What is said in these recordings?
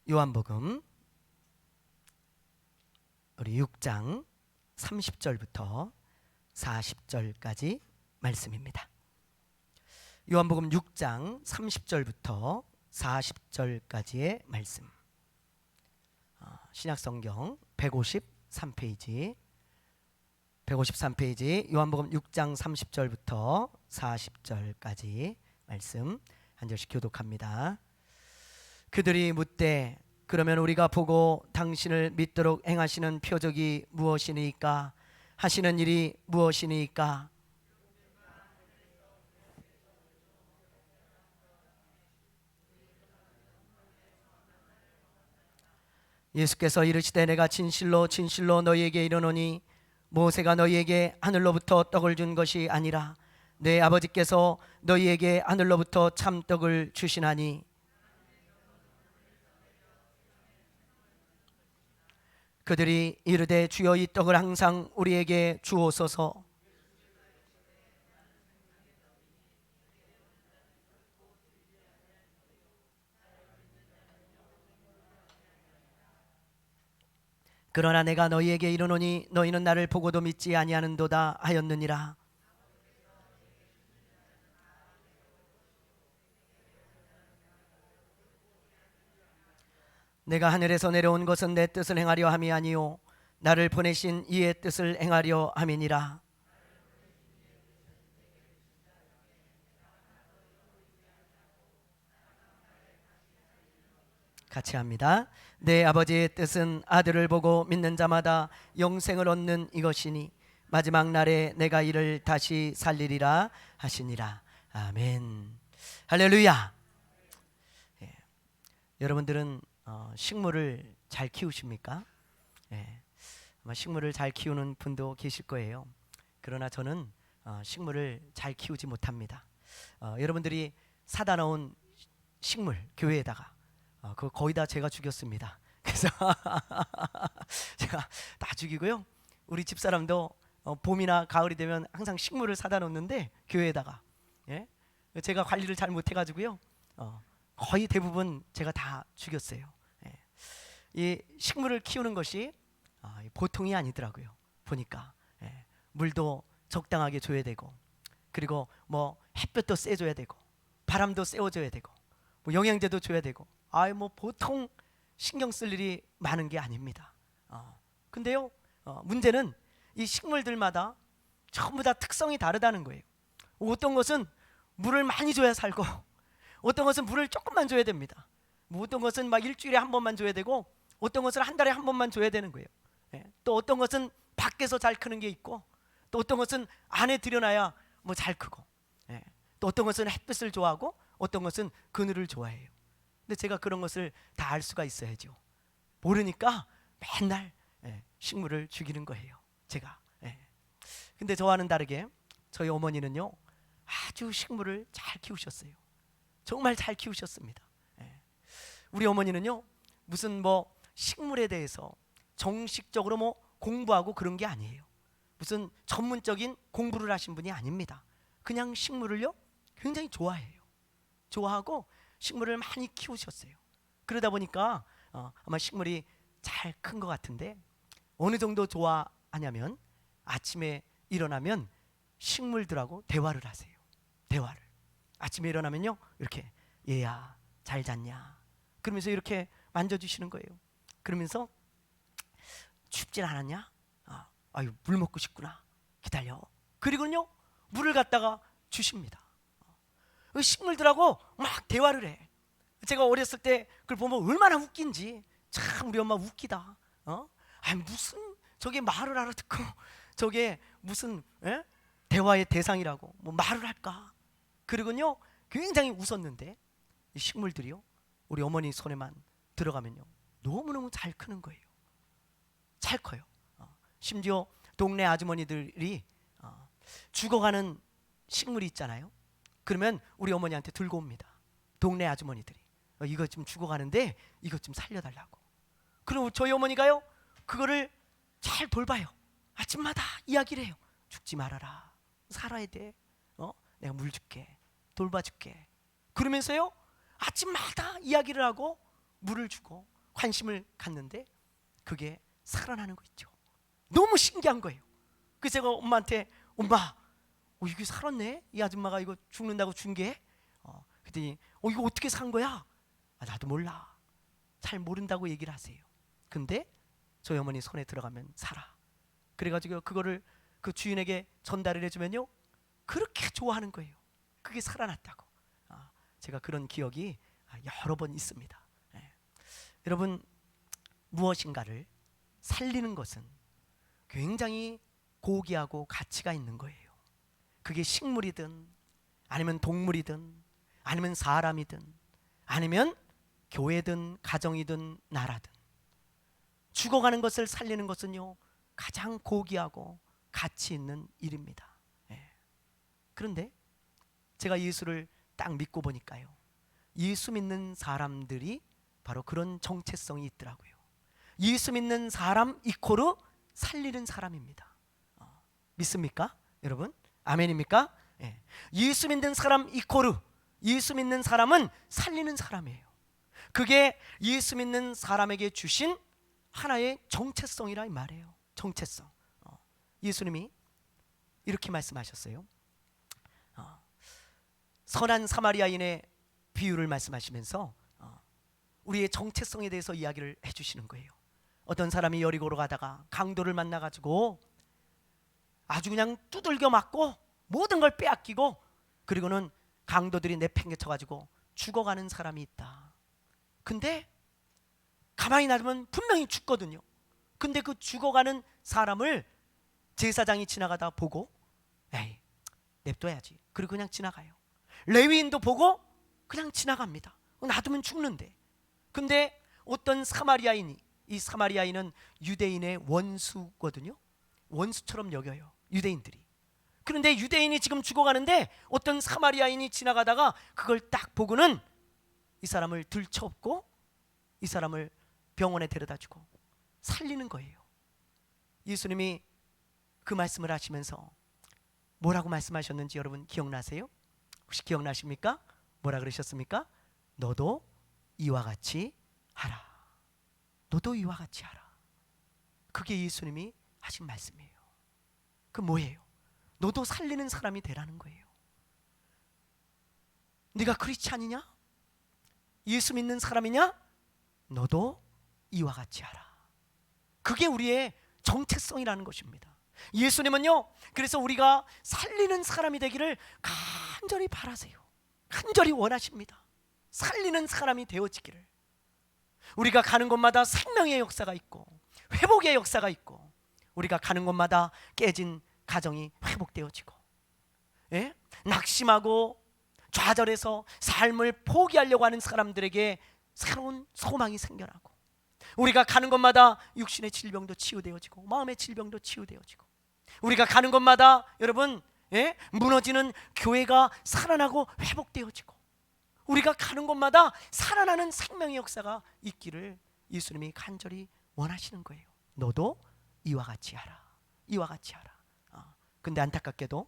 요한복음 우리 6장 30절부터 40절까지 말씀입니다. 요한복음 6장 30절부터 40절까지의 말씀. 신약성경 153페이지 요한복음 6장 30절부터 40절까지 말씀 한 절씩 교독합니다. 그들이 묻되 그러면 우리가 보고 당신을 믿도록 행하시는 표적이 무엇이니까? 하시는 일이 무엇이니까? 예수께서 이르시되 내가 진실로 진실로 너희에게 이르노니 모세가 너희에게 하늘로부터 떡을 준 것이 아니라 내 아버지께서 너희에게 하늘로부터 참떡을 주시나니 그들이 이르되 주여 이 떡을 항상 우리에게 주옵소서. 그러나 내가 너희에게 이르노니 너희는 나를 보고도 믿지 아니하는도다 하였느니라. 내가 하늘에서 내려온 것은 내 뜻을 행하려 함이 아니요 나를 보내신 이의 뜻을 행하려 함이니라. 같이 합니다. 내 아버지의 뜻은 아들을 보고 믿는 자마다 영생을 얻는 이것이니 마지막 날에 내가 이를 다시 살리리라 하시니라. 아멘. 할렐루야. 여러분들은 식물을 잘 키우십니까? 아마 식물을 잘 키우는 분도 계실 거예요. 그러나 저는 식물을 잘 키우지 못합니다. 여러분들이 사다 놓은 식물 교회에다가 그거 거의 다 제가 죽였습니다. 그래서 제가 다 죽이고요. 우리 집사람도 봄이나 가을이 되면 항상 식물을 사다 놓는데 교회에다가 제가 관리를 잘 못해가지고요. 거의 대부분 제가 다 죽였어요. 이 식물을 키우는 것이 보통이 아니더라고요. 보니까 물도 적당하게 줘야 되고, 그리고 뭐 햇볕도 쐬줘야 되고, 바람도 쐬어줘야 되고, 뭐 영양제도 줘야 되고, 뭐 보통 신경 쓸 일이 많은 게 아닙니다. 근데요, 문제는 이 식물들마다 전부 다 특성이 다르다는 거예요. 어떤 것은 물을 많이 줘야 살고, 어떤 것은 물을 조금만 줘야 됩니다. 어떤 것은 막 일주일에 한 번만 줘야 되고, 어떤 것은 한 달에 한 번만 줘야 되는 거예요. 또 어떤 것은 밖에서 잘 크는 게 있고, 또 어떤 것은 안에 들여놔야 뭐 잘 크고, 또 어떤 것은 햇빛을 좋아하고, 어떤 것은 그늘을 좋아해요. 근데 제가 그런 것을 다 알 수가 있어야죠. 모르니까 맨날 식물을 죽이는 거예요, 제가. 근데 저와는 다르게 저희 어머니는요 아주 식물을 잘 키우셨어요. 정말 잘 키우셨습니다. 우리 어머니는요 무슨 뭐 식물에 대해서 정식적으로 뭐 공부하고 그런 게 아니에요. 무슨 전문적인 공부를 하신 분이 아닙니다. 그냥 식물을요 굉장히 좋아해요. 좋아하고 식물을 많이 키우셨어요. 그러다 보니까 아마 식물이 잘 큰 것 같은데, 어느 정도 좋아하냐면 아침에 일어나면 식물들하고 대화를 하세요. 대화를. 아침에 일어나면요 이렇게 얘야 잘 잤냐 그러면서 이렇게 만져주시는 거예요. 그러면서 춥진 않았냐? 아유 물 먹고 싶구나. 기다려. 그리고요 물을 갖다가 주십니다. 식물들하고 막 대화를 해. 제가 어렸을 때 그걸 보면 얼마나 웃긴지. 참 우리 엄마 웃기다. 무슨 저게 말을 알아듣고 저게 무슨 대화의 대상이라고 뭐 말을 할까. 그리고요 굉장히 웃었는데 이 식물들이요 우리 어머니 손에만 들어가면요 너무너무 잘 크는 거예요. 잘 커요. 심지어 동네 아주머니들이 죽어가는 식물이 있잖아요. 그러면 우리 어머니한테 들고 옵니다. 동네 아주머니들이 이거 좀 죽어가는데 이것 좀 살려달라고. 그리고 저희 어머니가요 그거를 잘 돌봐요. 아침마다 이야기를 해요. 죽지 말아라. 살아야 돼. 내가 물 줄게. 돌봐줄게. 그러면서요 아침마다 이야기를 하고 물을 주고 관심을 갖는데 그게 살아나는 거 있죠. 너무 신기한 거예요. 그래서 제가 엄마한테 엄마 이게 살았네? 이 아줌마가 이거 죽는다고 준 게? 그랬더니 이거 어떻게 산 거야? 나도 몰라. 잘 모른다고 얘기를 하세요. 근데 저희 어머니 손에 들어가면 살아. 그래가지고 그거를 그 주인에게 전달을 해주면요 그렇게 좋아하는 거예요. 그게 살아났다고. 제가 그런 기억이 여러 번 있습니다. 여러분, 무엇인가를 살리는 것은 굉장히 고귀하고 가치가 있는 거예요. 그게 식물이든 아니면 동물이든 아니면 사람이든 아니면 교회든 가정이든 나라든 죽어가는 것을 살리는 것은요 가장 고귀하고 가치 있는 일입니다. 그런데 제가 예수를 딱 믿고 보니까요 예수 믿는 사람들이 바로 그런 정체성이 있더라고요. 예수 믿는 사람 이코르 살리는 사람입니다. 믿습니까? 여러분? 아멘입니까? 예수 믿는 사람 이코르 예수 믿는 사람은 살리는 사람이에요. 그게 예수 믿는 사람에게 주신 하나의 정체성이라 이 말이에요. 정체성. 예수님이 이렇게 말씀하셨어요. 선한 사마리아인의 비유를 말씀하시면서 우리의 정체성에 대해서 이야기를 해주시는 거예요. 어떤 사람이 여리고로 가다가 강도를 만나가지고 아주 그냥 두들겨 맞고 모든 걸 빼앗기고 그리고는 강도들이 내팽개쳐가지고 죽어가는 사람이 있다. 근데 가만히 놔두면 분명히 죽거든요. 근데 그 죽어가는 사람을 제사장이 지나가다 보고 에이 냅둬야지. 그리고 그냥 지나가요. 레위인도 보고 그냥 지나갑니다. 놔두면 죽는데. 근데 어떤 사마리아인이, 이 사마리아인은 유대인의 원수거든요. 원수처럼 여겨요 유대인들이. 그런데 유대인이 지금 죽어가는데 어떤 사마리아인이 지나가다가 그걸 딱 보고는 이 사람을 들쳐업고 이 사람을 병원에 데려다주고 살리는 거예요. 예수님이 그 말씀을 하시면서 뭐라고 말씀하셨는지 여러분 기억나세요? 혹시 기억나십니까? 뭐라 그러셨습니까? 너도 이와 같이 하라. 너도 이와 같이 하라. 그게 예수님이 하신 말씀이에요. 그 뭐예요? 너도 살리는 사람이 되라는 거예요. 네가 크리스찬이냐? 예수 믿는 사람이냐? 너도 이와 같이 하라. 그게 우리의 정체성이라는 것입니다. 예수님은요 그래서 우리가 살리는 사람이 되기를 간절히 바라세요. 간절히 원하십니다. 살리는 사람이 되어지기를. 우리가 가는 곳마다 생명의 역사가 있고 회복의 역사가 있고 우리가 가는 곳마다 깨진 가정이 회복되어지고 낙심하고 좌절해서 삶을 포기하려고 하는 사람들에게 새로운 소망이 생겨나고 우리가 가는 곳마다 육신의 질병도 치유되어지고 마음의 질병도 치유되어지고 우리가 가는 곳마다 여러분 무너지는 교회가 살아나고 회복되어지고 우리가 가는 곳마다 살아나는 생명의 역사가 있기를 예수님이 간절히 원하시는 거예요. 너도 이와 같이 하라. 이와 같이 하라. 근데 안타깝게도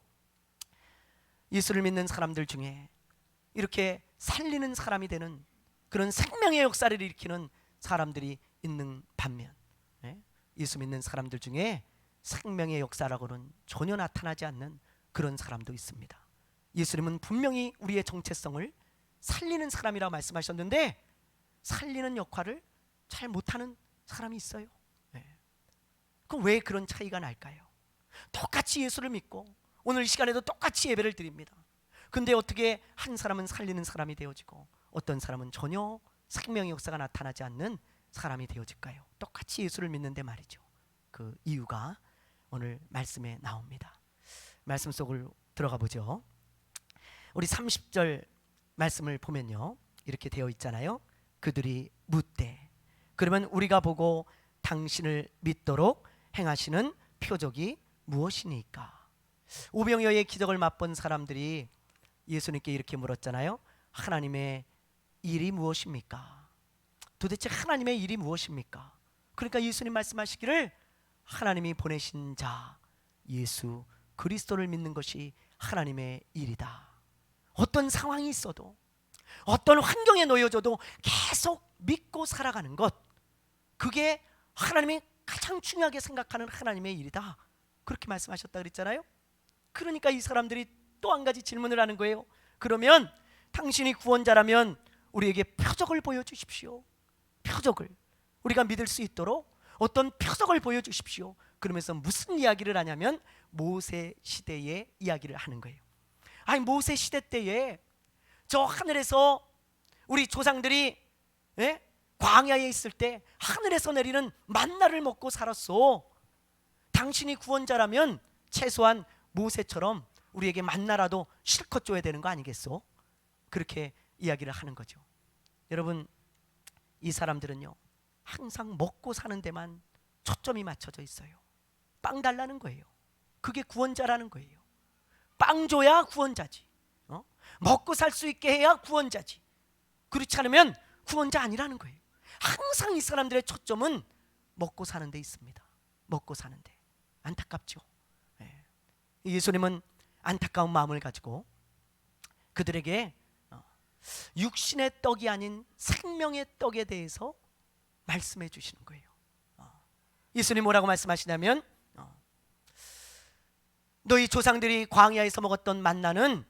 예수를 믿는 사람들 중에 이렇게 살리는 사람이 되는 그런 생명의 역사를 일으키는 사람들이 있는 반면 예수 믿는 사람들 중에 생명의 역사라고는 전혀 나타나지 않는 그런 사람도 있습니다. 예수님은 분명히 우리의 정체성을 살리는 사람이라고 말씀하셨는데 살리는 역할을 잘 못하는 사람이 있어요. 그럼 왜 그런 차이가 날까요? 똑같이 예수를 믿고 오늘 이 시간에도 똑같이 예배를 드립니다. 근데 어떻게 한 사람은 살리는 사람이 되어지고 어떤 사람은 전혀 생명의 역사가 나타나지 않는 사람이 되어질까요? 똑같이 예수를 믿는데 말이죠. 그 이유가 오늘 말씀에 나옵니다. 말씀 속을 들어가 보죠. 우리 30절 말씀을 보면요 이렇게 되어 있잖아요. 그들이 묻되 그러면 우리가 보고 당신을 믿도록 행하시는 표적이 무엇이니까? 오병이어의 기적을 맛본 사람들이 예수님께 이렇게 물었잖아요. 하나님의 일이 무엇입니까? 도대체 하나님의 일이 무엇입니까? 그러니까 예수님 말씀하시기를 하나님이 보내신 자 예수 그리스도를 믿는 것이 하나님의 일이다. 어떤 상황이 있어도 어떤 환경에 놓여져도 계속 믿고 살아가는 것 그게 하나님이 가장 중요하게 생각하는 하나님의 일이다. 그렇게 말씀하셨다 그랬잖아요. 그러니까 이 사람들이 또 한 가지 질문을 하는 거예요. 그러면 당신이 구원자라면 우리에게 표적을 보여주십시오. 표적을 우리가 믿을 수 있도록 어떤 표적을 보여주십시오. 그러면서 무슨 이야기를 하냐면 모세 시대의 이야기를 하는 거예요. 아니, 모세 시대 때에 저 하늘에서 우리 조상들이 광야에 있을 때 하늘에서 내리는 만나를 먹고 살았어. 당신이 구원자라면 최소한 모세처럼 우리에게 만나라도 실컷 줘야 되는 거 아니겠소? 그렇게 이야기를 하는 거죠. 여러분, 이 사람들은요 항상 먹고 사는 데만 초점이 맞춰져 있어요. 빵 달라는 거예요. 그게 구원자라는 거예요. 빵 줘야 구원자지. 먹고 살 수 있게 해야 구원자지. 그렇지 않으면 구원자 아니라는 거예요. 항상 이 사람들의 초점은 먹고 사는 데 있습니다. 먹고 사는 데. 안타깝죠. 예수님은 안타까운 마음을 가지고 그들에게 육신의 떡이 아닌 생명의 떡에 대해서 말씀해 주시는 거예요. 예수님 뭐라고 말씀하시냐면 너희 조상들이 광야에서 먹었던 만나는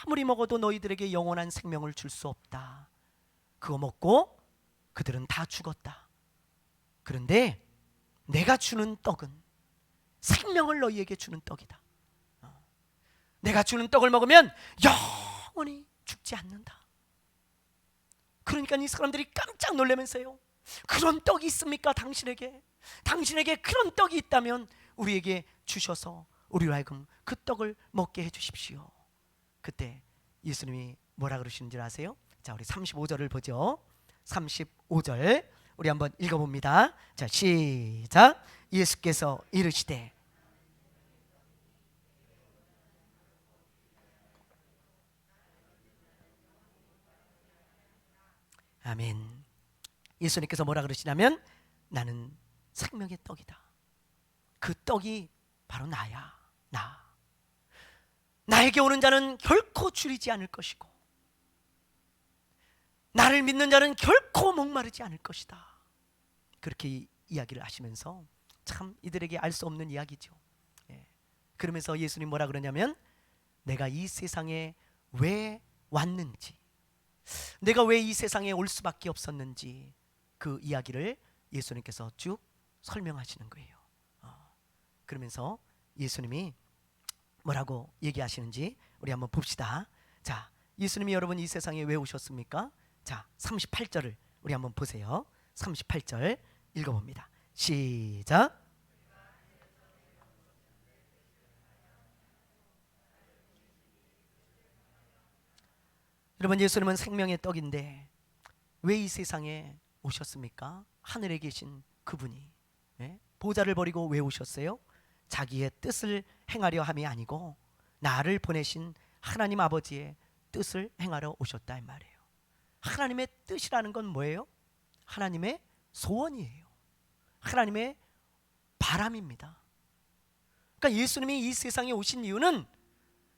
아무리 먹어도 너희들에게 영원한 생명을 줄 수 없다. 그거 먹고 그들은 다 죽었다. 그런데 내가 주는 떡은 생명을 너희에게 주는 떡이다. 내가 주는 떡을 먹으면 영원히 죽지 않는다. 그러니까 이 사람들이 깜짝 놀라면서요, 그런 떡이 있습니까? 당신에게 그런 떡이 있다면 우리에게 주셔서 우리로 하여금 그 떡을 먹게 해주십시오. 그때 예수님이 뭐라 그러시는 줄 아세요? 자, 우리 35절을 보죠. 35절 우리 한번 읽어봅니다. 자, 시작. 예수께서 이르시되 아멘. 예수님께서 뭐라 그러시냐면 나는 생명의 떡이다. 그 떡이 바로 나야. 나에게 오는 자는 결코 줄이지 않을 것이고 나를 믿는 자는 결코 목마르지 않을 것이다. 그렇게 이야기를 하시면서 참 이들에게 알 수 없는 이야기죠. 그러면서 예수님 뭐라 그러냐면 내가 이 세상에 왜 왔는지, 내가 왜 이 세상에 올 수밖에 없었는지 그 이야기를 예수님께서 쭉 설명하시는 거예요. 그러면서 예수님이 뭐라고 얘기하시는지 우리 한번 봅시다. 자, 예수님이 여러분 이 세상에 왜 오셨습니까? 자, 38절을 우리 한번 보세요. 38절 읽어봅니다. 시작. 여러분, 예수님은 생명의 떡인데 왜 이 세상에 오셨습니까? 하늘에 계신 그분이 보좌를 버리고 왜 오셨어요? 자기의 뜻을 행하려 함이 아니고 나를 보내신 하나님 아버지의 뜻을 행하러 오셨다 이 말이에요. 하나님의 뜻이라는 건 뭐예요? 하나님의 소원이에요. 하나님의 바람입니다. 그러니까 예수님이 이 세상에 오신 이유는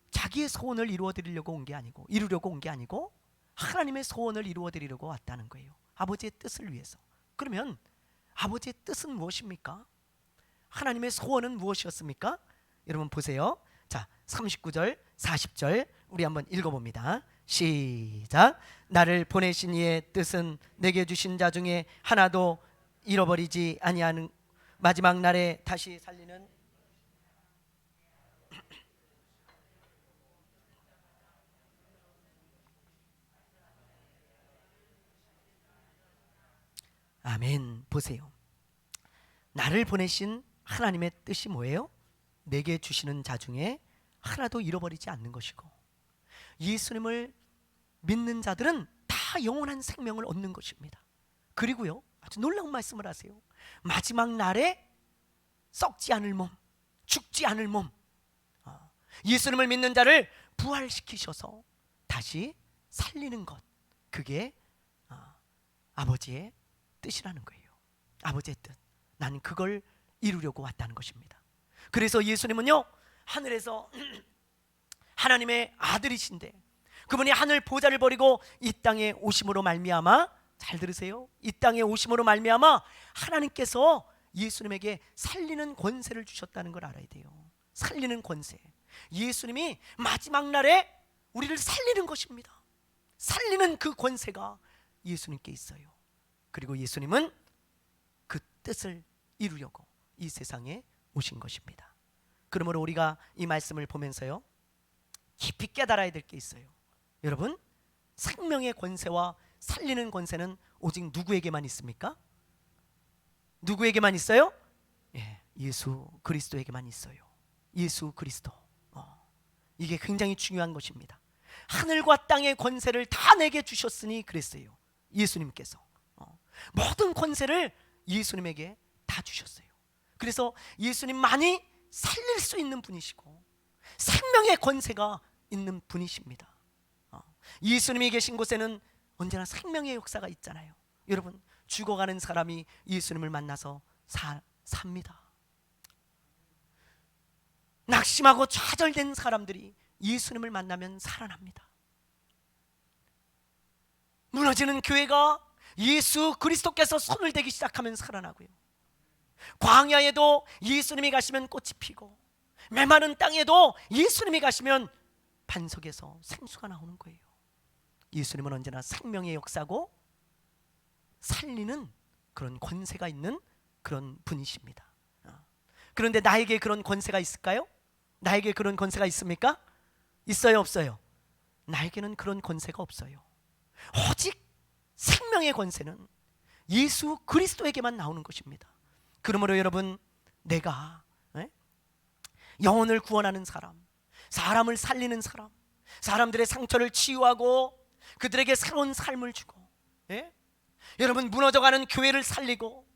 자기의 소원을 이루어드리려고 온 게 아니고 하나님의 소원을 이루어드리려고 왔다는 거예요. 아버지의 뜻을 위해서. 그러면 아버지의 뜻은 무엇입니까? 하나님의 소원은 무엇이었습니까? 여러분 보세요. 자, 39절 40절 우리 한번 읽어봅니다. 시작. 나를 보내신 이의 뜻은 내게 주신 자 중에 하나도 잃어버리지 아니하는 마지막 날에 다시 살리는 아멘. 보세요. 나를 보내신 하나님의 뜻이 뭐예요? 내게 주시는 자 중에 하나도 잃어버리지 않는 것이고 예수님을 믿는 자들은 다 영원한 생명을 얻는 것입니다. 그리고요, 아주 놀라운 말씀을 하세요. 마지막 날에 썩지 않을 몸, 죽지 않을 몸, 예수님을 믿는 자를 부활시키셔서 다시 살리는 것, 그게 아버지의 뜻이라는 거예요. 아버지의 뜻. 나는 그걸 이루려고 왔다는 것입니다. 그래서 예수님은요, 하늘에서 하나님의 아들이신데 그분이 하늘 보좌를 버리고 이 땅에 오심으로 말미암아 잘 들으세요. 이 땅에 오심으로 말미암아 하나님께서 예수님에게 살리는 권세를 주셨다는 걸 알아야 돼요. 살리는 권세. 예수님이 마지막 날에 우리를 살리는 것입니다. 살리는 그 권세가 예수님께 있어요. 그리고 예수님은 그 뜻을 이루려고 이 세상에 오신 것입니다. 그러므로 우리가 이 말씀을 보면서요, 깊이 깨달아야 될 게 있어요. 여러분, 생명의 권세와 살리는 권세는 오직 누구에게만 있습니까? 누구에게만 있어요? 예수 그리스도에게만 있어요. 예수 그리스도. 이게 굉장히 중요한 것입니다. 하늘과 땅의 권세를 다 내게 주셨으니 그랬어요. 예수님께서 모든 권세를 예수님에게 다 주셨어요. 그래서 예수님만이 살릴 수 있는 분이시고 생명의 권세가 있는 분이십니다. 예수님이 계신 곳에는 언제나 생명의 역사가 있잖아요. 여러분, 죽어가는 사람이 예수님을 만나서 삽니다. 낙심하고 좌절된 사람들이 예수님을 만나면 살아납니다. 무너지는 교회가 예수 그리스도께서 손을 대기 시작하면 살아나고요. 광야에도 예수님이 가시면 꽃이 피고, 메마른 땅에도 예수님이 가시면 반석에서 생수가 나오는 거예요. 예수님은 언제나 생명의 역사고 살리는 그런 권세가 있는 그런 분이십니다. 그런데 나에게 그런 권세가 있을까요? 나에게 그런 권세가 있습니까? 있어요, 없어요? 나에게는 그런 권세가 없어요. 오직 생명의 권세는 예수 그리스도에게만 나오는 것입니다. 그러므로 여러분, 내가 영혼을 구원하는 사람, 사람을 살리는 사람, 사람들의 상처를 치유하고 그들에게 새로운 삶을 주고, 여러분, 무너져가는 교회를 살리고,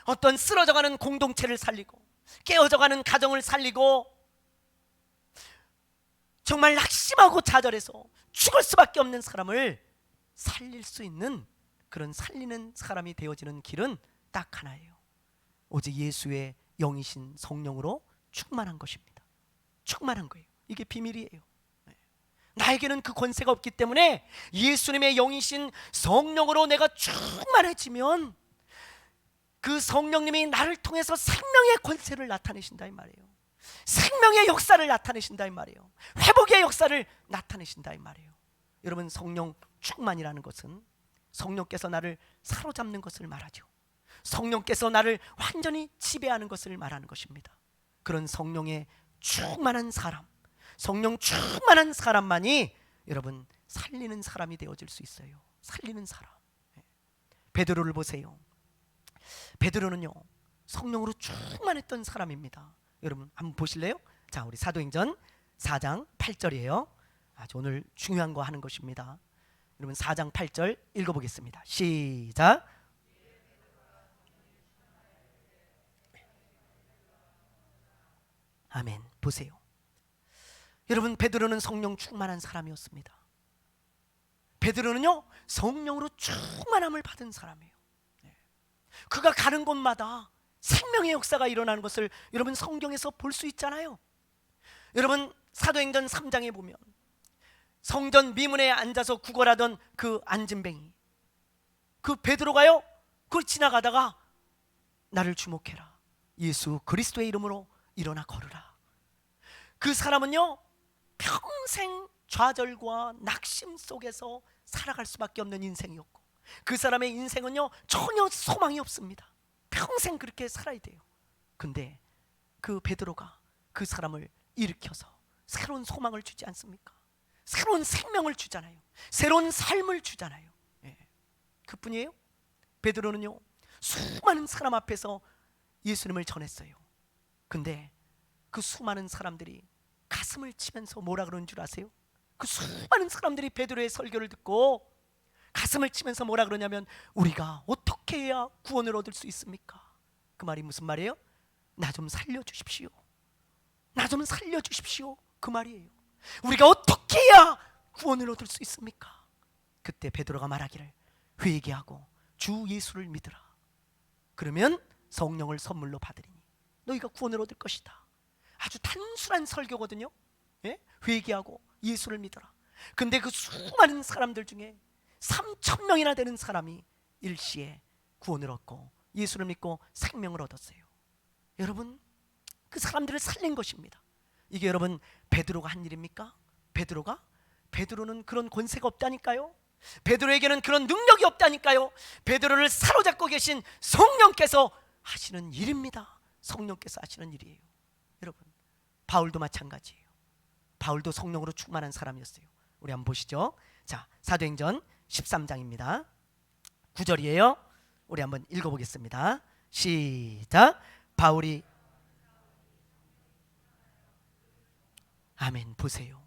어떤 쓰러져가는 공동체를 살리고, 깨어져가는 가정을 살리고, 정말 낙심하고 좌절해서 죽을 수밖에 없는 사람을 살릴 수 있는 그런 살리는 사람이 되어지는 길은 딱 하나예요. 오직 예수의 영이신 성령으로 충만한 것입니다. 충만한 거예요. 이게 비밀이에요. 나에게는 그 권세가 없기 때문에 예수님의 영이신 성령으로 내가 충만해지면 그 성령님이 나를 통해서 생명의 권세를 나타내신다 이 말이에요. 생명의 역사를 나타내신다 이 말이에요. 회복의 역사를 나타내신다 이 말이에요. 여러분, 성령 충만이라는 것은 성령께서 나를 사로잡는 것을 말하죠. 성령께서 나를 완전히 지배하는 것을 말하는 것입니다. 그런 성령의 충만한 사람, 성령 충만한 사람만이 여러분 살리는 사람이 되어질 수 있어요. 살리는 사람. 베드로를 보세요. 베드로는요, 성령으로 충만했던 사람입니다. 여러분 한번 보실래요? 자, 우리 사도행전 4장 8절이에요. 아주 오늘 중요한 거 하는 것입니다. 여러분 4장 8절 읽어보겠습니다. 시작. 아멘. 보세요. 여러분, 베드로는 성령 충만한 사람이었습니다. 베드로는요, 성령으로 충만함을 받은 사람이에요. 그가 가는 곳마다 생명의 역사가 일어나는 것을 여러분 성경에서 볼 수 있잖아요. 여러분, 사도행전 3장에 보면 성전 미문에 앉아서 구걸하던 그 안진뱅이, 그 베드로가요, 그걸 지나가다가 나를 주목해라, 예수 그리스도의 이름으로 일어나 걸으라. 그 사람은요, 평생 좌절과 낙심 속에서 살아갈 수밖에 없는 인생이었고, 그 사람의 인생은요 전혀 소망이 없습니다. 평생 그렇게 살아야 돼요. 근데 그 베드로가 그 사람을 일으켜서 새로운 소망을 주지 않습니까? 새로운 생명을 주잖아요. 새로운 삶을 주잖아요. 그뿐이에요? 베드로는요, 수많은 사람 앞에서 예수님을 전했어요. 근데 그 수많은 사람들이 가슴을 치면서 뭐라 그러는 줄 아세요? 그 수많은 사람들이 베드로의 설교를 듣고 가슴을 치면서 뭐라 그러냐면, 우리가 어떻게 해야 구원을 얻을 수 있습니까? 그 말이 무슨 말이에요? 나 좀 살려주십시오. 나 좀 살려주십시오. 그 말이에요. 우리가 어떻게 해야 구원을 얻을 수 있습니까? 그때 베드로가 말하기를, 회개하고 주 예수를 믿으라. 그러면 성령을 선물로 받으리니 너희가 구원을 얻을 것이다. 아주 단순한 설교거든요. 회개하고 예수를 믿어라. 근데 그 수많은 사람들 중에 3,000명이나 되는 사람이 일시에 구원을 얻고 예수를 믿고 생명을 얻었어요. 여러분, 그 사람들을 살린 것입니다. 이게 여러분 베드로가 한 일입니까? 베드로는 그런 권세가 없다니까요. 베드로에게는 그런 능력이 없다니까요. 베드로를 사로잡고 계신 성령께서 하시는 일입니다. 성령께서 하시는 일이에요. 여러분, 바울도 마찬가지예요. 바울도 성령으로 충만한 사람이었어요. 우리 한번 보시죠. 자, 사도행전 13장입니다. 9절이에요. 우리 한번 읽어보겠습니다. 시작. 바울이 아멘. 보세요.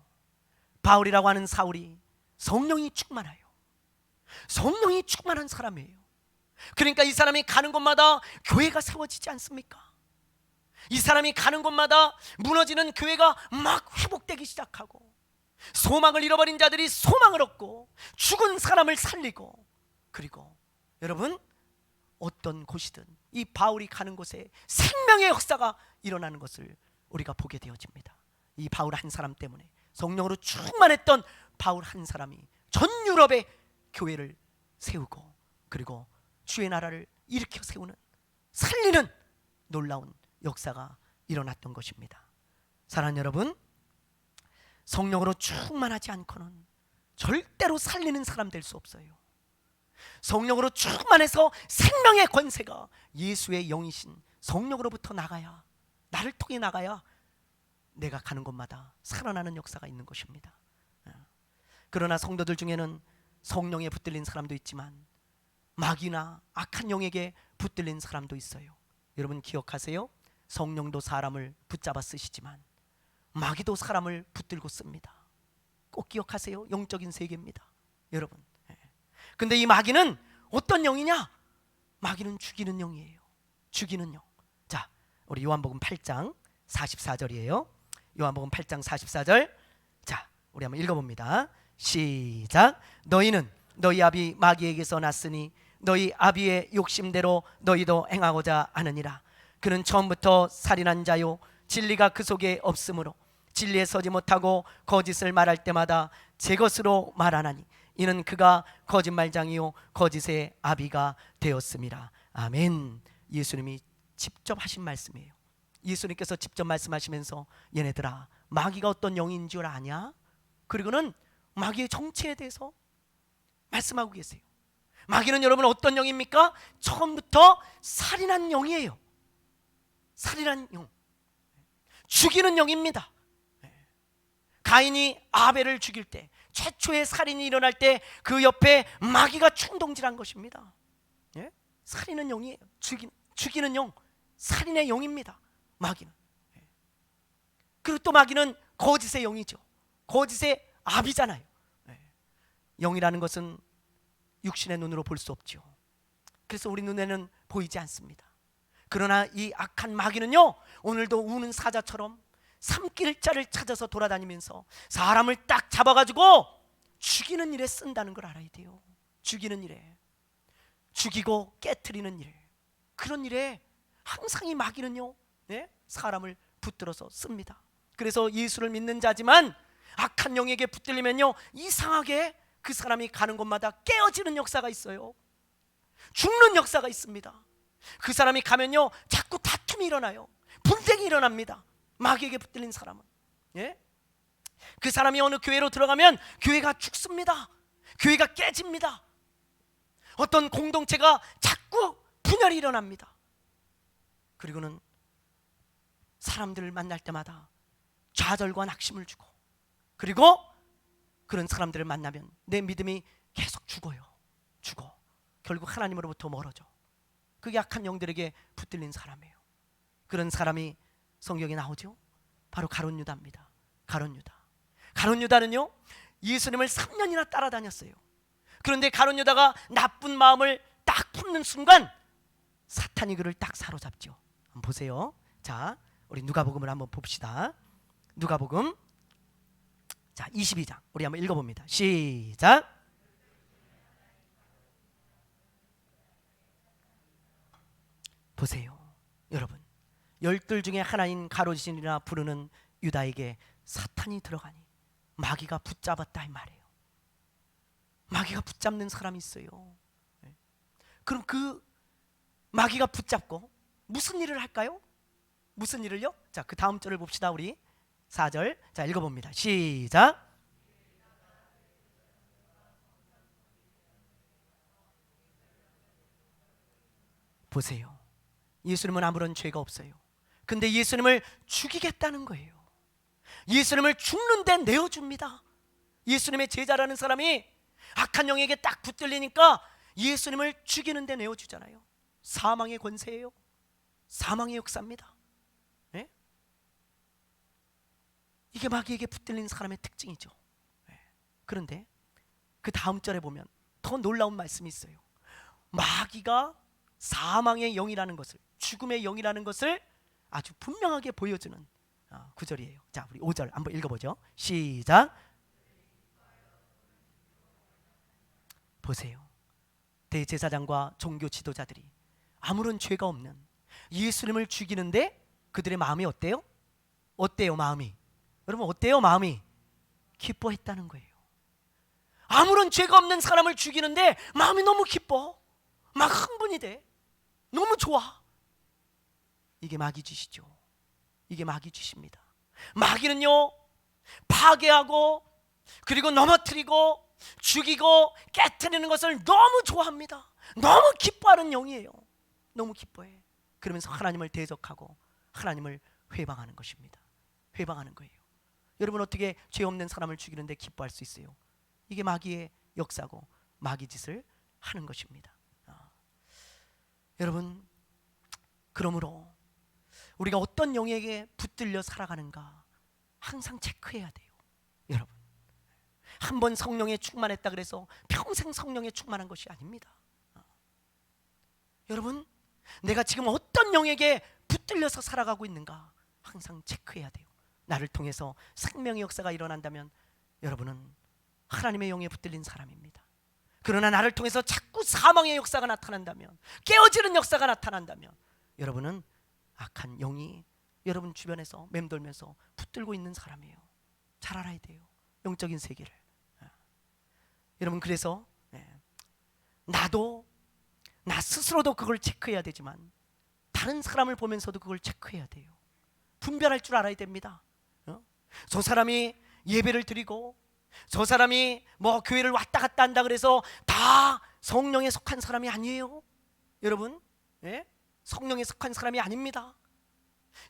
바울이라고 하는 사울이 성령이 충만해요. 성령이 충만한 사람이에요. 그러니까 이 사람이 가는 곳마다 교회가 세워지지 않습니까? 이 사람이 가는 곳마다 무너지는 교회가 막 회복되기 시작하고, 소망을 잃어버린 자들이 소망을 얻고, 죽은 사람을 살리고, 그리고 여러분, 어떤 곳이든 이 바울이 가는 곳에 생명의 역사가 일어나는 것을 우리가 보게 되어집니다. 이 바울 한 사람 때문에, 성령으로 충만했던 바울 한 사람이 전 유럽에 교회를 세우고, 그리고 주의 나라를 일으켜 세우는, 살리는 놀라운 역사가 일어났던 것입니다. 사랑하는 여러분, 성령으로 충만하지 않고는 절대로 살리는 사람 될 수 없어요. 성령으로 충만해서 생명의 권세가 예수의 영이신 성령으로부터 나가야, 나를 통해 나가야 내가 가는 곳마다 살아나는 역사가 있는 것입니다. 그러나 성도들 중에는 성령에 붙들린 사람도 있지만 마귀나 악한 영에게 붙들린 사람도 있어요. 여러분 기억하세요. 성령도 사람을 붙잡아 쓰시지만 마귀도 사람을 붙들고 씁니다. 꼭 기억하세요. 영적인 세계입니다, 여러분. 근데 이 마귀는 어떤 영이냐? 마귀는 죽이는 영이에요. 죽이는 영. 자, 우리 요한복음 8장 44절이에요. 요한복음 8장 44절. 자, 우리 한번 읽어봅니다. 시작. 너희는 너희 아비 마귀에게서 났으니 너희 아비의 욕심대로 너희도 행하고자 하느니라. 그는 처음부터 살인한 자요, 진리가 그 속에 없으므로 진리에 서지 못하고 거짓을 말할 때마다 제 것으로 말하나니 이는 그가 거짓말장이요 거짓의 아비가 되었음이라. 아멘. 예수님이 직접 하신 말씀이에요. 예수님께서 직접 말씀하시면서 얘네들아, 마귀가 어떤 영인 줄 아냐? 그리고는 마귀의 정체에 대해서 말씀하고 계세요. 마귀는 여러분 어떤 영입니까? 처음부터 살인한 영이에요. 살인한 영, 죽이는 영입니다. 가인이 아벨을 죽일 때, 최초의 살인이 일어날 때 그 옆에 마귀가 충동질한 것입니다. 예? 살인은 영이에요. 죽이는 영, 살인의 영입니다, 마귀는. 그리고 또 마귀는 거짓의 영이죠. 거짓의 아비잖아요. 영이라는 것은 육신의 눈으로 볼 수 없죠. 그래서 우리 눈에는 보이지 않습니다. 그러나 이 악한 마귀는요, 오늘도 우는 사자처럼 삼킬 자를 찾아서 돌아다니면서 사람을 딱 잡아가지고 죽이는 일에 쓴다는 걸 알아야 돼요. 죽이는 일에, 죽이고 깨트리는 일, 그런 일에 항상 이 마귀는요, 사람을 붙들어서 씁니다. 그래서 예수를 믿는 자지만 악한 영에게 붙들리면요, 이상하게 그 사람이 가는 곳마다 깨어지는 역사가 있어요. 죽는 역사가 있습니다. 그 사람이 가면요, 자꾸 다툼이 일어나요. 분쟁이 일어납니다. 마귀에게 붙들린 사람은. 그 사람이 어느 교회로 들어가면 교회가 죽습니다. 교회가 깨집니다. 어떤 공동체가 자꾸 분열이 일어납니다. 그리고는 사람들을 만날 때마다 좌절과 낙심을 주고, 그리고 그런 사람들을 만나면 내 믿음이 계속 죽어요. 죽어. 결국 하나님으로부터 멀어져. 그게 악한 영들에게 붙들린 사람이에요. 그런 사람이 성경에 나오죠. 바로 가룟 유다입니다. 가룟 유다. 가룟 유다는요, 예수님을 3년이나 따라다녔어요. 그런데 가룟 유다가 나쁜 마음을 딱 품는 순간 사탄이 그를 딱 사로잡죠. 한번 보세요. 자, 우리 누가복음을 한번 봅시다. 누가복음, 자, 22장 우리 한번 읽어봅니다. 시작. 보세요, 여러분. 열둘 중에 하나인 가로신이라 부르는 유다에게 사탄이 들어가니 마귀가 붙잡았다 이 말이에요. 마귀가 붙잡는 사람이 있어요. 그럼 그 마귀가 붙잡고 무슨 일을 할까요? 무슨 일을요? 자, 그 다음 절을 봅시다. 우리 4절. 자, 읽어봅니다. 시작. 보세요. 예수님은 아무런 죄가 없어요. 근데 예수님을 죽이겠다는 거예요. 예수님을 죽는 데 내어줍니다. 예수님의 제자라는 사람이 악한 영에게 딱 붙들리니까 예수님을 죽이는 데 내어주잖아요. 사망의 권세예요. 사망의 역사입니다. 네? 이게 마귀에게 붙들린 사람의 특징이죠. 네. 그런데 그 다음 절에 보면 더 놀라운 말씀이 있어요. 마귀가 사망의 영이라는 것을, 죽음의 영이라는 것을 아주 분명하게 보여주는 구절이에요. 자, 우리 5절 한번 읽어보죠. 시작. 보세요. 대제사장과 종교 지도자들이 아무런 죄가 없는 예수님을 죽이는데 그들의 마음이 어때요? 어때요 마음이? 여러분 어때요 마음이? 기뻐했다는 거예요. 아무런 죄가 없는 사람을 죽이는데 마음이 너무 기뻐. 막 흥분이 돼. 너무 좋아. 이게 마귀 짓이죠. 이게 마귀 짓입니다. 마귀는요, 파괴하고 그리고 넘어뜨리고 죽이고 깨트리는 것을 너무 좋아합니다. 너무 기뻐하는 영이에요. 너무 기뻐해. 그러면서 하나님을 대적하고 하나님을 회방하는 것입니다. 회방하는 거예요. 여러분 어떻게 죄 없는 사람을 죽이는데 기뻐할 수 있어요? 이게 마귀의 역사고 마귀 짓을 하는 것입니다. 여러분, 그러므로 우리가 어떤 영에게 붙들려 살아가는가 항상 체크해야 돼요. 여러분, 한번 성령에 충만했다 그래서 평생 성령에 충만한 것이 아닙니다. 여러분, 내가 지금 어떤 영에게 붙들려서 살아가고 있는가 항상 체크해야 돼요. 나를 통해서 생명의 역사가 일어난다면 여러분은 하나님의 영에 붙들린 사람입니다. 그러나 나를 통해서 자꾸 사망의 역사가 나타난다면, 깨어지는 역사가 나타난다면 여러분은 악한 영이 여러분 주변에서 맴돌면서 붙들고 있는 사람이에요. 잘 알아야 돼요. 영적인 세계를. 여러분, 그래서 나도 나 스스로도 그걸 체크해야 되지만 다른 사람을 보면서도 그걸 체크해야 돼요. 분별할 줄 알아야 됩니다. 저 사람이 예배를 드리고 저 사람이 뭐 교회를 왔다 갔다 한다 그래서 다 성령에 속한 사람이 아니에요. 여러분, 성령에 속한 사람이 아닙니다.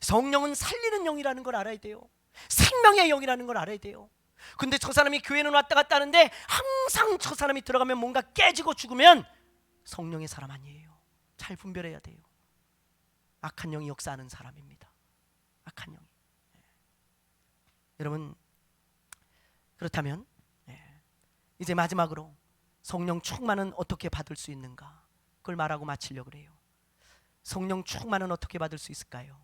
성령은 살리는 영이라는 걸 알아야 돼요. 생명의 영이라는 걸 알아야 돼요. 근데 저 사람이 교회는 왔다 갔다 하는데 항상 저 사람이 들어가면 뭔가 깨지고 죽으면 성령의 사람 아니에요. 잘 분별해야 돼요. 악한 영이 역사하는 사람입니다. 악한 영이. 여러분, 그렇다면 이제 마지막으로 성령 충만은 어떻게 받을 수 있는가, 그걸 말하고 마치려고 그래요. 성령 충만은 어떻게 받을 수 있을까요?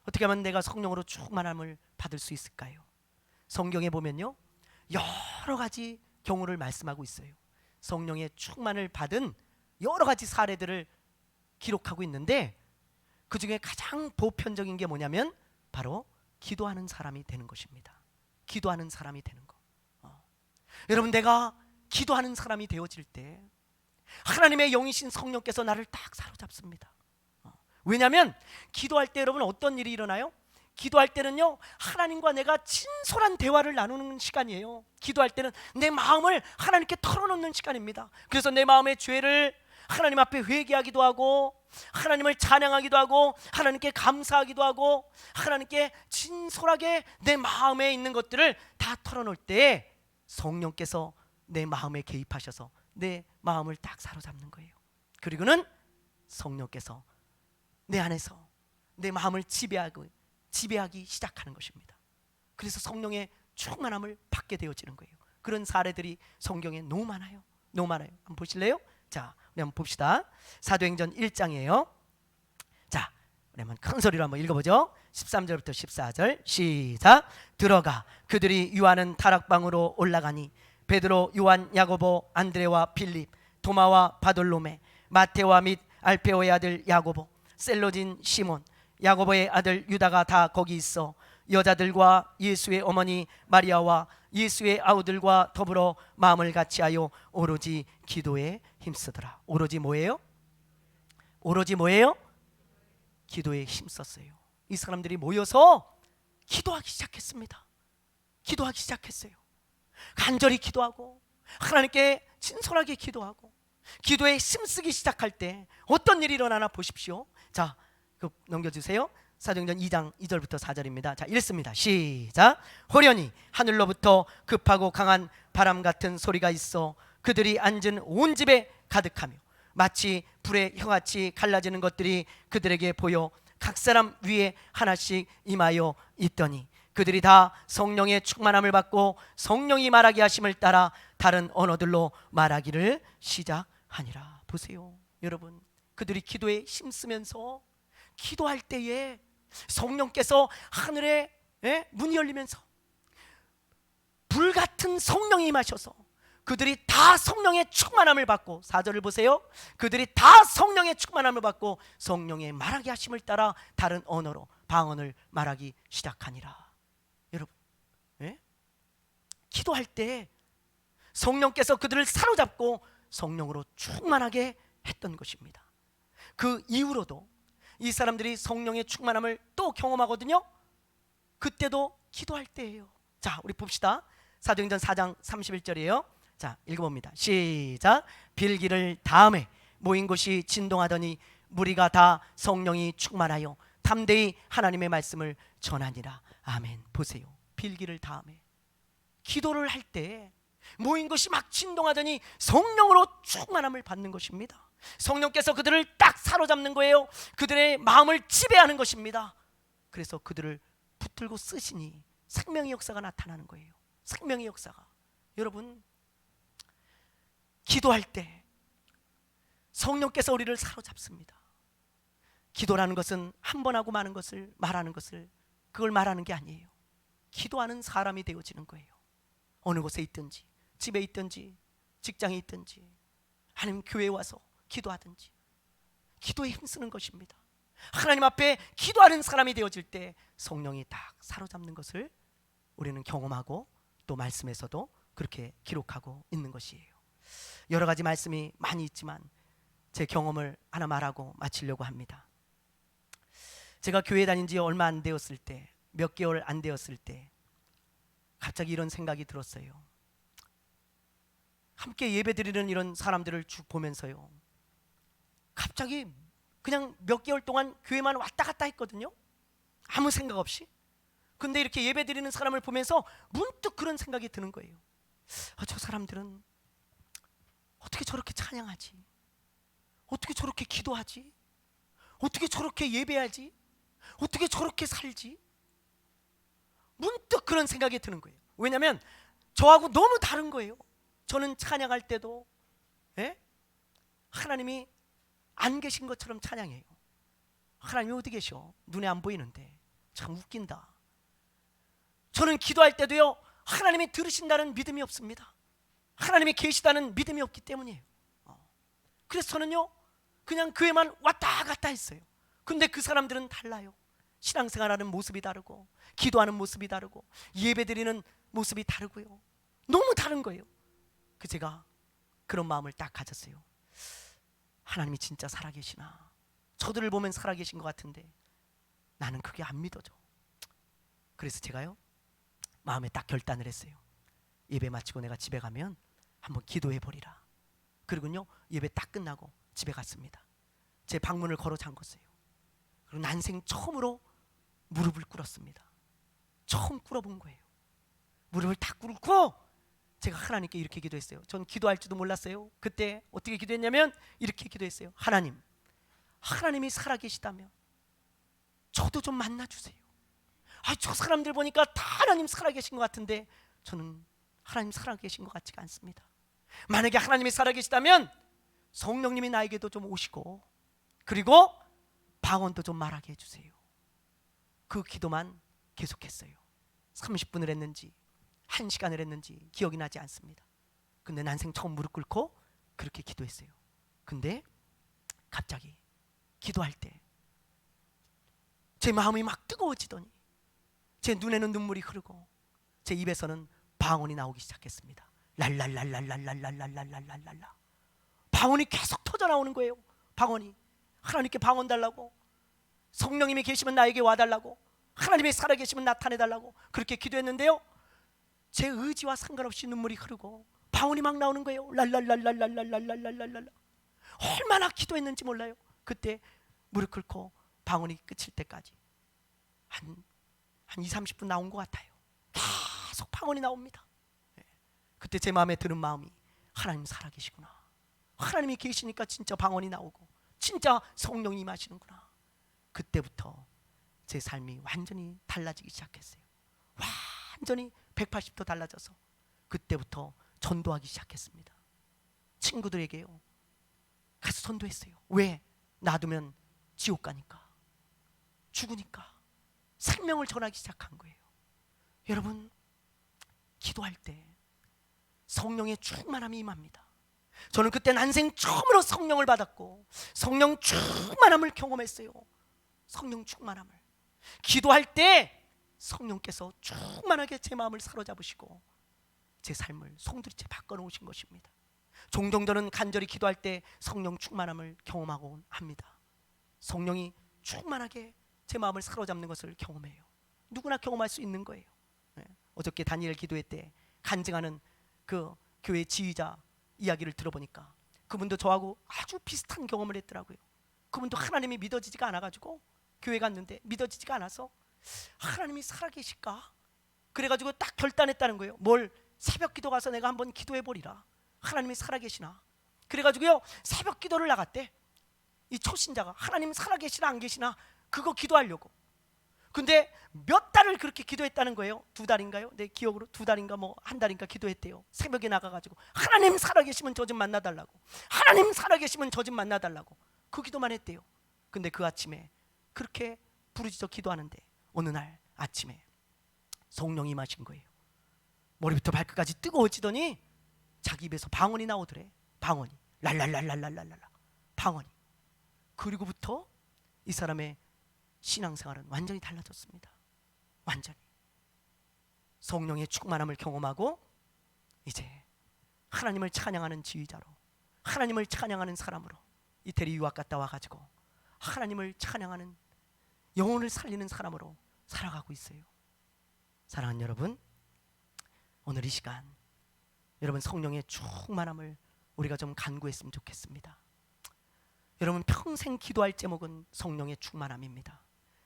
어떻게 하면 내가 성령으로 충만함을 받을 수 있을까요? 성경에 보면요, 여러 가지 경우를 말씀하고 있어요. 성령의 충만을 받은 여러 가지 사례들을 기록하고 있는데 그 중에 가장 보편적인 게 뭐냐면 바로 기도하는 사람이 되는 것입니다. 기도하는 사람이 되는 것. 여러분, 내가 기도하는 사람이 되어질 때 하나님의 영이신 성령께서 나를 딱 사로잡습니다. 왜냐하면 기도할 때 여러분 어떤 일이 일어나요? 기도할 때는요, 하나님과 내가 진솔한 대화를 나누는 시간이에요. 기도할 때는 내 마음을 하나님께 털어놓는 시간입니다. 그래서 내 마음의 죄를 하나님 앞에 회개하기도 하고 하나님을 찬양하기도 하고 하나님께 감사하기도 하고 하나님께 진솔하게 내 마음에 있는 것들을 다 털어놓을 때 성령께서 내 마음에 개입하셔서 내 마음을 딱 사로잡는 거예요. 그리고는 성령께서 내 안에서 내 마음을 지배하기 시작하는 것입니다. 그래서 성령의 충만함을 받게 되어지는 거예요. 그런 사례들이 성경에 너무 많아요. 너무 많아요. 한번 보실래요? 자, 우리 한번 봅시다. 사도행전 1장이에요. 자, 우리 한번 큰 소리로 한번 읽어보죠. 13절부터 14절 시작. 들어가 그들이 유하는 다락방으로 올라가니 베드로, 요한, 야고보, 안드레와 빌립, 도마와 바돌로메, 마테와 및 알페오의 아들 야고보, 셀로진 시몬, 야고보의 아들 유다가 다 거기 있어 여자들과 예수의 어머니 마리아와 예수의 아우들과 더불어 마음을 같이하여 오로지 기도에 힘쓰더라. 오로지 뭐예요? 오로지 뭐예요? 기도에 힘썼어요. 이 사람들이 모여서 기도하기 시작했습니다. 기도하기 시작했어요. 간절히 기도하고 하나님께 진솔하게 기도하고 기도에 힘쓰기 시작할 때 어떤 일이 일어나나 보십시오. 자, 넘겨주세요. 사도행전 2장 2절부터 4절입니다. 자, 읽습니다. 시작. 호련히 하늘로부터 급하고 강한 바람 같은 소리가 있어 그들이 앉은 온 집에 가득하며 마치 불의 혀같이 갈라지는 것들이 그들에게 보여 각 사람 위에 하나씩 임하여 있더니 그들이 다 성령의 충만함을 받고 성령이 말하게 하심을 따라 다른 언어들로 말하기를 시작하니라. 보세요, 여러분. 그들이 기도에 힘쓰면서 기도할 때에 성령께서 하늘에 문이 열리면서 불같은 성령이 임하셔서 그들이 다 성령의 충만함을 받고, 4절을 보세요. 그들이 다 성령의 충만함을 받고 성령의 말하게 하심을 따라 다른 언어로 방언을 말하기 시작하니라. 여러분, 기도할 때 성령께서 그들을 사로잡고 성령으로 충만하게 했던 것입니다. 그 이후로도 이 사람들이 성령의 충만함을 또 경험하거든요. 그때도 기도할 때예요. 자, 우리 봅시다. 사도행전 4장 31절이에요. 자, 읽어봅니다. 시작. 빌기를 다음에 모인 곳이 진동하더니 무리가 다 성령이 충만하여 담대히 하나님의 말씀을 전하니라. 아멘. 보세요, 빌기를 다음에 기도를 할 때 모인 것이 막 진동하더니 성령으로 충만함을 받는 것입니다. 성령께서 그들을 딱 사로잡는 거예요. 그들의 마음을 지배하는 것입니다. 그래서 그들을 붙들고 쓰시니 생명의 역사가 나타나는 거예요. 생명의 역사가. 여러분, 기도할 때 성령께서 우리를 사로잡습니다. 기도라는 것은 한 번 하고 마는 것을 말하는 것을, 그걸 말하는 게 아니에요. 기도하는 사람이 되어지는 거예요. 어느 곳에 있든지, 집에 있든지, 직장에 있든지, 아니면 교회에 와서 기도하든지 기도에 힘쓰는 것입니다. 하나님 앞에 기도하는 사람이 되어질 때 성령이 딱 사로잡는 것을 우리는 경험하고 또 말씀에서도 그렇게 기록하고 있는 것이에요. 여러 가지 말씀이 많이 있지만 제 경험을 하나 말하고 마치려고 합니다. 제가 교회 다닌 지 얼마 안 되었을 때, 몇 개월 안 되었을 때 갑자기 이런 생각이 들었어요. 함께 예배드리는 이런 사람들을 쭉 보면서요, 갑자기 그냥 몇 개월 동안 교회만 왔다 갔다 했거든요. 아무 생각 없이. 근데 이렇게 예배드리는 사람을 보면서 문득 그런 생각이 드는 거예요. 저 사람들은 어떻게 저렇게 찬양하지? 어떻게 저렇게 기도하지? 어떻게 저렇게 예배하지? 어떻게 저렇게 살지? 문득 그런 생각이 드는 거예요. 왜냐하면 저하고 너무 다른 거예요. 저는 찬양할 때도 하나님이 안 계신 것처럼 찬양해요. 하나님이 어디 계셔? 눈에 안 보이는데. 참 웃긴다. 저는 기도할 때도요, 하나님이 들으신다는 믿음이 없습니다. 하나님이 계시다는 믿음이 없기 때문이에요. 그래서 저는요, 그냥 교회만 왔다 갔다 했어요. 근데 그 사람들은 달라요. 신앙생활하는 모습이 다르고, 기도하는 모습이 다르고, 예배드리는 모습이 다르고요. 너무 다른 거예요. 그 제가 그런 마음을 딱 가졌어요. 하나님이 진짜 살아계시나? 저들을 보면 살아계신 것 같은데 나는 그게 안 믿어져. 그래서 제가요, 마음에 딱 결단을 했어요. 예배 마치고 내가 집에 가면 한번 기도해 보리라. 그리고요, 예배 딱 끝나고 집에 갔습니다. 제 방문을 걸어 잠궜어요. 그리고 난생 처음으로 무릎을 꿇었습니다. 처음 꿇어본 거예요. 무릎을 딱 꿇고 제가 하나님께 이렇게 기도했어요. 전 기도할 줄도 몰랐어요. 그때 어떻게 기도했냐면 이렇게 기도했어요. 하나님이 살아계시다면 저도 좀 만나주세요. 저 사람들 보니까 다 하나님 살아계신 것 같은데 저는 하나님 살아계신 것 같지가 않습니다. 만약에 하나님이 살아계시다면 성령님이 나에게도 좀 오시고, 그리고 방언도 좀 말하게 해주세요. 그 기도만 계속했어요. 30분을 했는지 1시간을 했는지 기억이 나지 않습니다. 근데 난생 처음 무릎 꿇고 그렇게 기도했어요. 근데 갑자기 기도할 때 제 마음이 막 뜨거워지더니 제 눈에는 눈물이 흐르고 제 입에서는 방언이 나오기 시작했습니다. 랄랄랄랄랄랄랄랄랄랄라. 방언이 계속 터져 나오는 거예요. 방언이 하나님께 방언 달라고, 성령님이 계시면 나에게 와달라고, 하나님이 살아계시면 나타내달라고 그렇게 기도했는데요, 제 의지와 상관없이 눈물이 흐르고 방언이 막 나오는 거예요. 랄랄랄랄랄랄랄랄랄랄. 얼마나 기도했는지 몰라요. 그때 무릎 꿇고 방언이 끝일 때까지 한 2, 30분 나온 것 같아요. 계속 방언이 나옵니다. 그때 제 마음에 드는 마음이, 하나님 살아계시구나, 하나님이 계시니까 진짜 방언이 나오고 진짜 성령이 임하시는구나. 그때부터 제 삶이 완전히 달라지기 시작했어요. 완전히 180도 달라져서 그때부터 전도하기 시작했습니다. 친구들에게요 가서 전도했어요. 왜? 놔두면 지옥 가니까, 죽으니까. 생명을 전하기 시작한 거예요. 여러분, 기도할 때 성령의 충만함이 임합니다. 저는 그때 난생 처음으로 성령을 받았고 성령 충만함을 경험했어요. 성령 충만함을. 기도할 때 성령께서 충만하게 제 마음을 사로잡으시고 제 삶을 송두리째 바꿔놓으신 것입니다. 종종 저는 간절히 기도할 때 성령 충만함을 경험하곤 합니다. 성령이 충만하게 제 마음을 사로잡는 것을 경험해요. 누구나 경험할 수 있는 거예요. 어저께 다니엘 기도회 때 간증하는 그 교회 지휘자 이야기를 들어보니까 그분도 저하고 아주 비슷한 경험을 했더라고요. 그분도 하나님이 믿어지지가 않아가지고 교회 갔는데 믿어지지가 않아서 하나님이 살아계실까? 그래가지고 딱 결단했다는 거예요. 뭘, 새벽 기도 가서 내가 한번 기도해 보리라. 하나님이 살아계시나? 그래가지고요 새벽 기도를 나갔대. 이 초신자가 하나님 살아계시나 안 계시나 그거 기도하려고. 근데 몇 달을 그렇게 기도했다는 거예요. 2달인가요? 내 기억으로 2달인가 뭐 1달인가 기도했대요. 새벽에 나가가지고 하나님 살아계시면 저 좀 만나달라고, 하나님 살아계시면 저 좀 만나달라고 그 기도만 했대요. 근데 그 아침에 그렇게 부르짖어 기도하는데 어느 날 아침에 성령이 임하신 거예요. 머리부터 발끝까지 뜨거워지더니 자기 입에서 방언이 나오더래. 방언이 랄랄랄랄랄랄랄라 방언이. 그리고부터 이 사람의 신앙생활은 완전히 달라졌습니다. 완전히 성령의 충만함을 경험하고 이제 하나님을 찬양하는 지휘자로, 하나님을 찬양하는 사람으로 이태리 유학 갔다 와가지고 하나님을 찬양하는, 영혼을 살리는 사람으로 살아가고 있어요. 사랑하는 여러분, 오늘 이 시간 여러분 성령의 충만함을 우리가 좀 간구했으면 좋겠습니다. 여러분 평생 기도할 제목은 성령의 충만함입니다.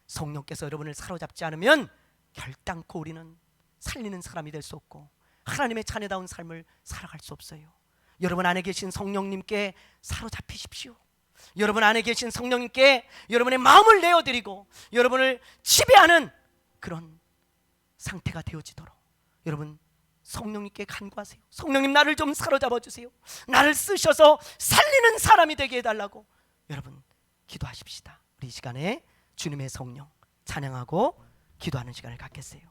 성령께서 여러분을 사로잡지 않으면 결단코 우리는 살리는 사람이 될 수 없고 하나님의 자녀다운 삶을 살아갈 수 없어요. 여러분 안에 계신 성령님께 사로잡히십시오. 여러분 안에 계신 성령님께 여러분의 마음을 내어드리고 여러분을 지배하는 그런 상태가 되어지도록 여러분 성령님께 간구하세요. 성령님, 나를 좀 사로잡아 주세요. 나를 쓰셔서 살리는 사람이 되게 해달라고 여러분 기도하십시다. 우리 이 시간에 주님의 성령 찬양하고 기도하는 시간을 갖겠어요.